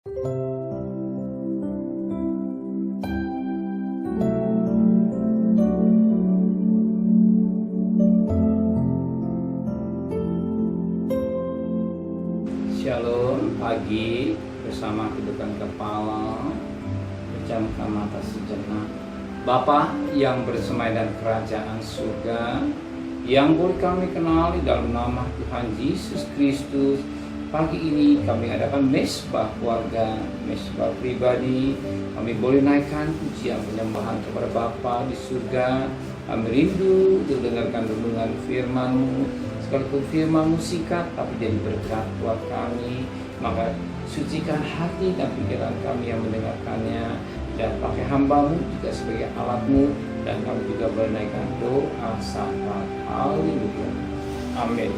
Shalom, pagi bersama kedudukan kepala, pejamkan mata sejenak. Bapa yang bersemai dan kerajaan surga, yang boleh kami kenali dalam nama Tuhan Yesus Kristus. Pagi ini kami adakan mesbah keluarga, mesbah pribadi. Kami boleh naikkan pujian penyembahan kepada Bapa di surga. Kami rindu untuk dengarkan renungan firman-Mu. Sekalipun firman-Mu singkat, tapi jadi berkat buat kami. Maka sucikan hati dan pikiran kami yang mendengarkannya, dan pakai hamba-Mu juga sebagai alat-Mu, dan kami juga menaikkan doa syafaat. Haleluya. Amin.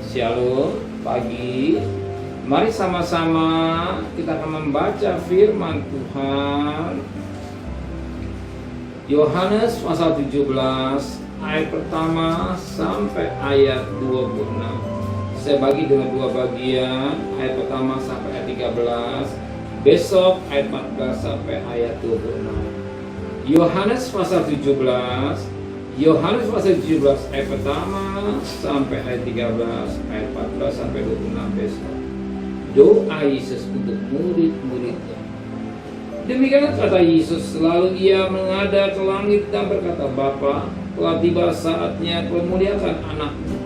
Shalom, pagi. Mari sama-sama kita akan membaca firman Tuhan. Yohanes pasal 17 ayat pertama sampai ayat 26. Saya bagi dengan dua bagian, ayat pertama sampai ayat 13. Besok ayat 14 sampai ayat 26. Yohanes pasal 17 ayat pertama sampai ayat 13, ayat 14 sampai 26 besok. Doa Yesus untuk murid-muridnya. Demikian kata Yesus, lalu ia menghadap ke langit dan berkata, Bapa, telah tiba saatnya kau muliakan anakmu,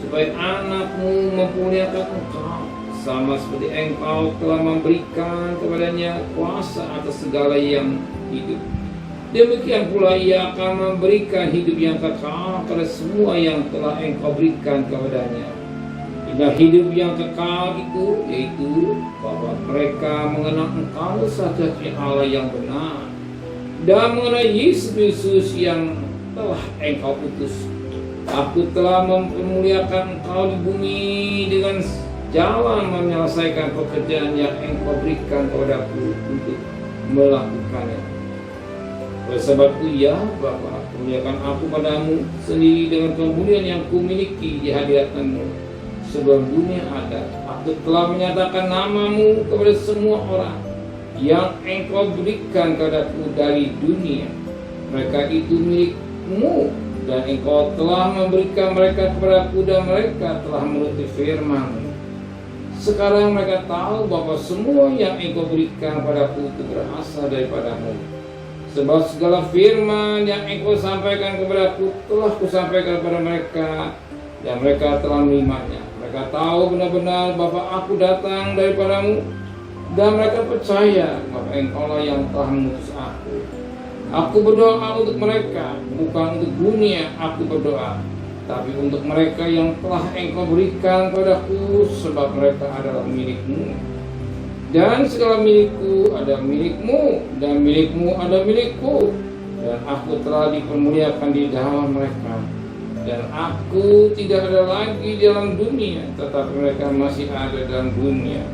supaya anakmu mempermuliakan engkau, sama seperti engkau telah memberikan kepadanya kuasa atas segala yang hidup. Demikian pula ia akan memberikan hidup yang kekal kepada semua yang telah engkau berikan kepadanya. Inilah hidup yang kekal itu, yaitu bahwa mereka mengenal engkau satu-satunya Allah yang benar, dan mengenal Yesus Kristus yang telah engkau utus. Aku telah mempermuliakan engkau di bumi dengan jalan menyelesaikan pekerjaan yang engkau berikan kepadaku untuk melakukannya. Oleh sebab itu ya Bapa, permuliakan aku padamu sendiri dengan kemuliaan yang kumiliki di hadiratmu. Sebelum dunia ada, aku telah menyatakan namamu kepada semua orang yang engkau berikan kepadaku dari dunia. Mereka itu milikmu, dan engkau telah memberikan mereka kepadaku, dan mereka telah menuruti firman-Mu. Sekarang mereka tahu bahwa semua yang engkau berikan padaku itu berasal daripadamu. Sebab segala firman yang engkau sampaikan kepadaku telah kusampaikan kepada mereka, dan mereka telah menerimanya. Mereka tahu benar-benar bahwa aku datang daripadamu, dan mereka percaya bahwa engkaulah yang telah mengutus aku. Aku berdoa untuk mereka, bukan untuk dunia aku berdoa, tapi untuk mereka yang telah engkau berikan kepadaku, sebab mereka adalah milikmu. Dan segala milikku ada milikmu, dan milikmu ada milikku, dan aku telah dipermuliakan di dalam mereka. Dan aku tidak ada lagi di dalam dunia, tetapi mereka masih ada dalam dunia.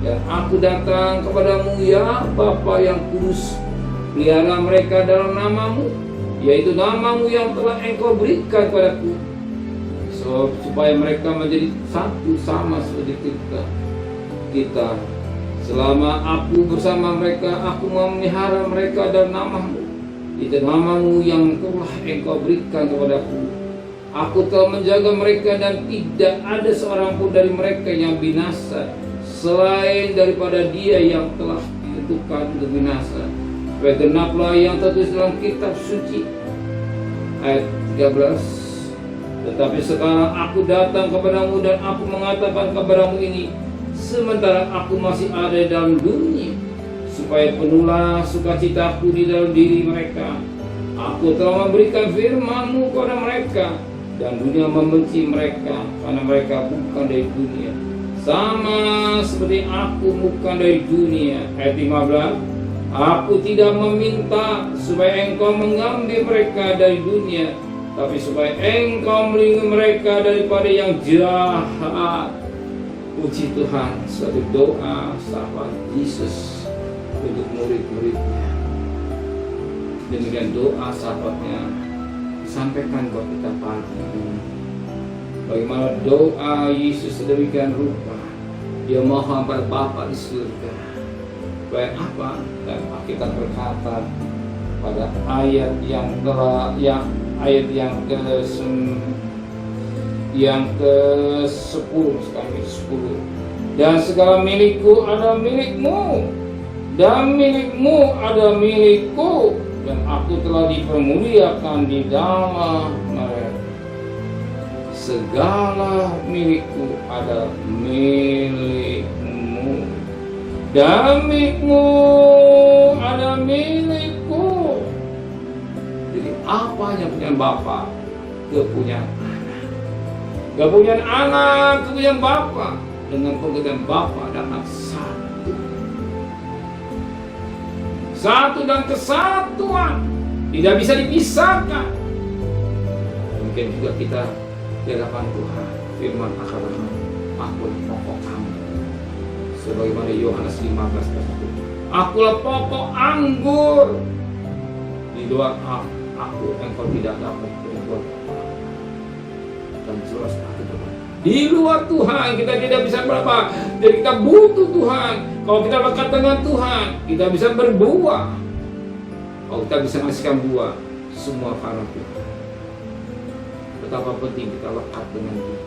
Dan aku datang kepadamu ya Bapa yang kudus, pelihara mereka dalam namamu, yaitu namamu yang telah engkau berikan kepadaku, supaya mereka menjadi satu sama seperti kita. Selama aku bersama mereka, aku memelihara mereka dalam namamu, itu namamu yang telah engkau berikan kepadaku. Aku telah menjaga mereka, dan tidak ada seorang pun dari mereka yang binasa, selain daripada dia yang telah ditentukan untuk binasa. Supaya genaplah yang tertulis dalam kitab suci. Ayat 13. Tetapi sekarang aku datang kepadamu, dan aku mengatakan kepadamu ini, sementara aku masih ada dalam dunia, supaya penuhlah sukacitaku di dalam diri mereka. Aku telah memberikan firman-Mu kepada mereka, dan dunia membenci mereka, karena mereka bukan dari dunia, sama seperti aku bukan dari dunia. Ayat 15. Aku tidak meminta supaya engkau mengambil mereka dari dunia, tapi supaya engkau melindungi mereka daripada yang jahat. Puji Tuhan, suatu doa sahabat Yesus untuk murid-muridnya. Demikian doa sahabatnya disampaikan buat kita pagi ini. Bagaimana doa Yesus sedemikian rupa, Dia mohon pada Bapa di surga, supaya apa? Dan kita berkata pada ayat yang ke-10 sekali 10. Dan segala milikku ada milikmu, dan milikmu ada milikku, dan aku telah dipermuliakan di dalam mereka. Segala milikku ada milikmu, dan milikmu ada milikku. Jadi apa yang punya Bapa, kepunyaan anak. Kepunyaan anak, kepunyaan Bapa. Dengan pengertian Bapa dan Anak satu dan kesatuan, tidak bisa dipisahkan. Mungkin juga kita di hadapan Tuhan, firman akan aku pokok kamu, sebagaimana Yohanes 15 ayat 1. Akulah pokok anggur, di luar aku engkau tidak dapat berbuat apa-apa. Dan jelas aku berkata, di luar Tuhan kita tidak bisa berapa. Jadi kita butuh Tuhan. Kalau kita lekat dengan Tuhan, kita bisa berbuah. Kalau kita bisa menghasilkan buah, semua karena Tuhan. Betapa penting kita lekat dengan Dia.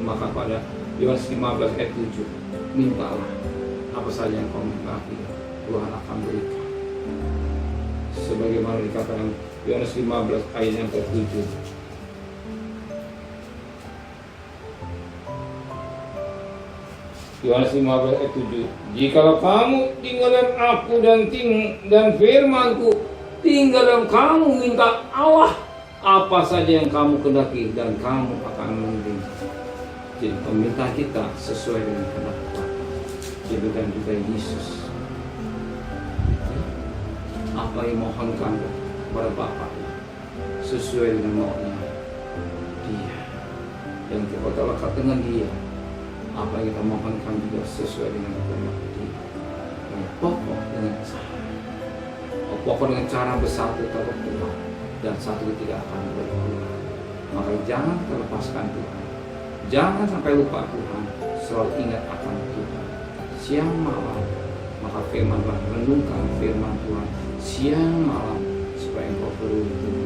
Maka pada Yohanes 15 ayat 7, mintalah apa saja yang kau minta, Tuhan akan berikan. Sebagaimana dikatakan Yohanes 15 ayat yang ke-7. Yohanes 15 ayat 7. Jikalau kamu tinggal dalam aku dan firmanku tinggal dalam kamu, minta Allah apa saja yang kamu kehendaki dan kamu akan menerima. Jadi permintaan kita sesuai dengan kehendak Bapa. Jadikan juga Yesus. Apa yang mohonkan kepada Bapa sesuai dengan maunya Dia. Dan kita lekat dengan Dia. Apa yang kita mohonkan juga sesuai dengan kehendak Dia. Yang pokok dengan cara. Pokok dengan cara bersatu terhadap Tuhan, dan satu tidak akan berkurang. Maka jangan terlepaskan Tuhan. Jangan sampai lupa Tuhan. Selalu ingat akan Tuhan. Siang malam, maka firman Tuhan, renungkan firman Tuhan siang malam, supaya engkau beruntung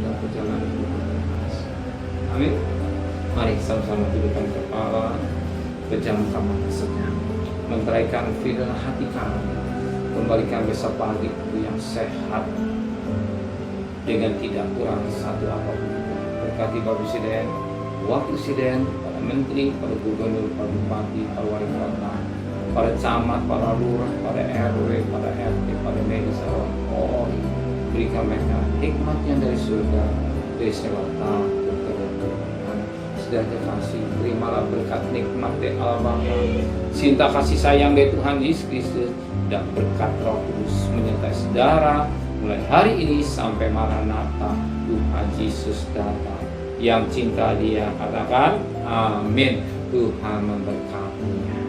dan perjalanan Tuhan berhasil. Amin. Mari sama-sama tundukkan kepala, pejamkan mata sejenak, menteraikan firman hati kami, kembalikan besok pagi yang sehat dengan tidak kurang satu apapun. Berkati Bapak Presiden, Wakil Presiden, para Menteri, para Gubernur, para Bupati, para Wali Kota, para camat, para lurah, para RW, para RT, para medis, para Polri. Berikan mereka hikmatnya dari surga, dari segala takut kepada Tuhan. Sedang kasih, terimalah berkat nikmat dari Allah Bapa, cinta kasih sayang dari Tuhan Yesus Kristus, dan berkat Roh Kudus menyertai saudara mulai hari ini sampai Maranatha Tuhan Yesus datang. Yang cinta Dia katakan amin. Tuhan memberkatinya.